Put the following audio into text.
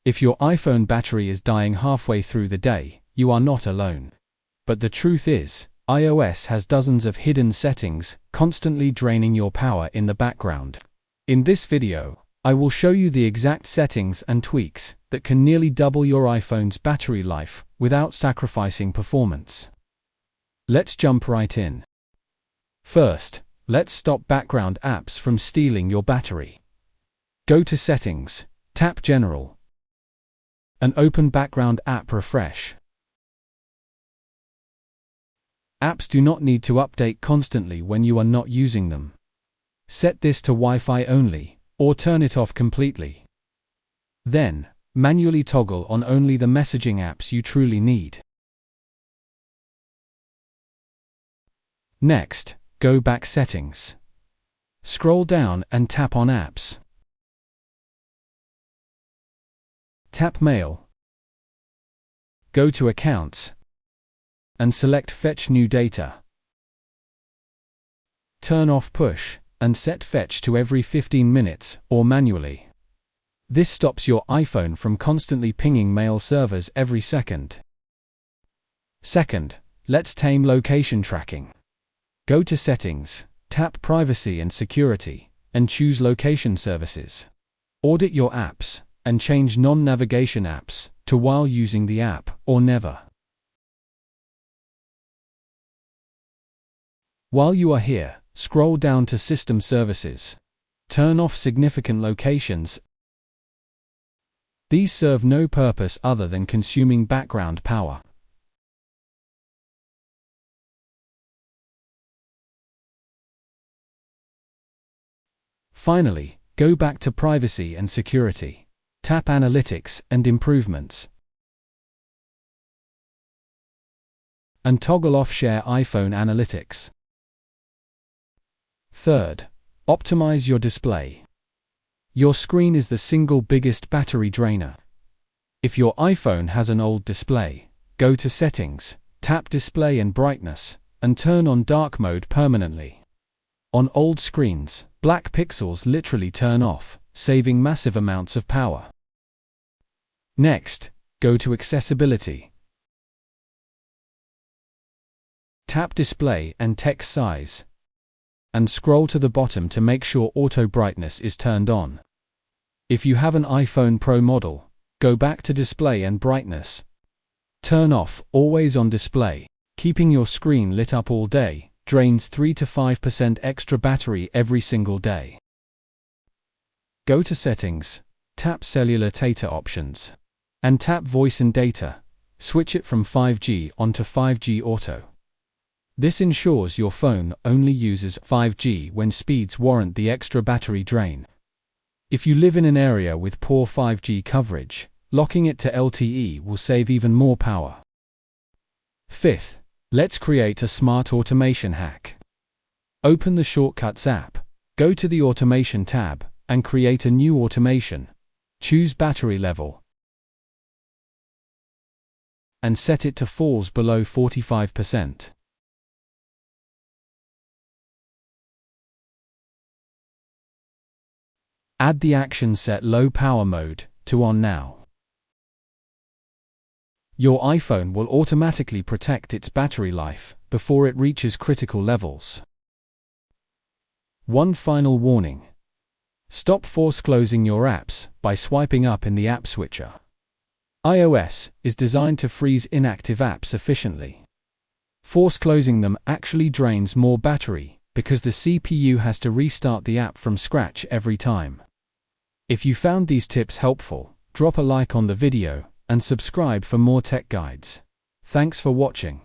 If your iPhone battery is dying halfway through the day, you are not alone. But the truth is, iOS has dozens of hidden settings constantly draining your power in the background. In this video, I will show you the exact settings and tweaks that can nearly double your iPhone's battery life without sacrificing performance. Let's jump right in. First, let's stop background apps from stealing your battery. Go to Settings, tap General, and open Background App Refresh. Apps do not need to update constantly when you are not using them. Set this to Wi-Fi only, or turn it off completely. Then, manually toggle on only the messaging apps you truly need. Next, go back Settings. Scroll down and tap on Apps. Tap Mail. Go to Accounts and select Fetch New Data. Turn off Push and set Fetch to every 15 minutes or manually. This stops your iPhone from constantly pinging mail servers every second. Second, let's tame location tracking. Go to Settings, tap Privacy and Security, and choose Location Services. Audit your apps and change non-navigation apps to while using the app or never. While you are here, scroll down to System Services. Turn off significant locations. These serve no purpose other than consuming background power. Finally, go back to Privacy and Security. Tap Analytics and Improvements. And toggle off Share iPhone Analytics. Third, optimize your display. Your screen is the single biggest battery drainer. If your iPhone has an old display, go to Settings, tap Display and Brightness, and turn on dark mode permanently. On old screens, black pixels literally turn off, saving massive amounts of power. Next, go to Accessibility. Tap Display and Text Size, and scroll to the bottom to make sure auto brightness is turned on. If you have an iPhone Pro model, go back to Display and Brightness. Turn off Always on Display. Keeping your screen lit up all day drains 3 to 5% extra battery every single day. Go to Settings, tap Cellular Data Options, and tap Voice and Data. Switch it from 5G onto 5G Auto. This ensures your phone only uses 5G when speeds warrant the extra battery drain. If you live in an area with poor 5G coverage, locking it to LTE will save even more power. Fifth, let's create a smart automation hack. Open the Shortcuts app, go to the Automation tab, and create a new automation. Choose Battery Level and set it to falls below 45%. Add the action Set Low Power Mode to On Now. Your iPhone will automatically protect its battery life before it reaches critical levels. One final warning. Stop force closing your apps by swiping up in the app switcher. iOS is designed to freeze inactive apps efficiently. Force closing them actually drains more battery because the CPU has to restart the app from scratch every time. If you found these tips helpful, drop a like on the video and subscribe for more tech guides. Thanks for watching.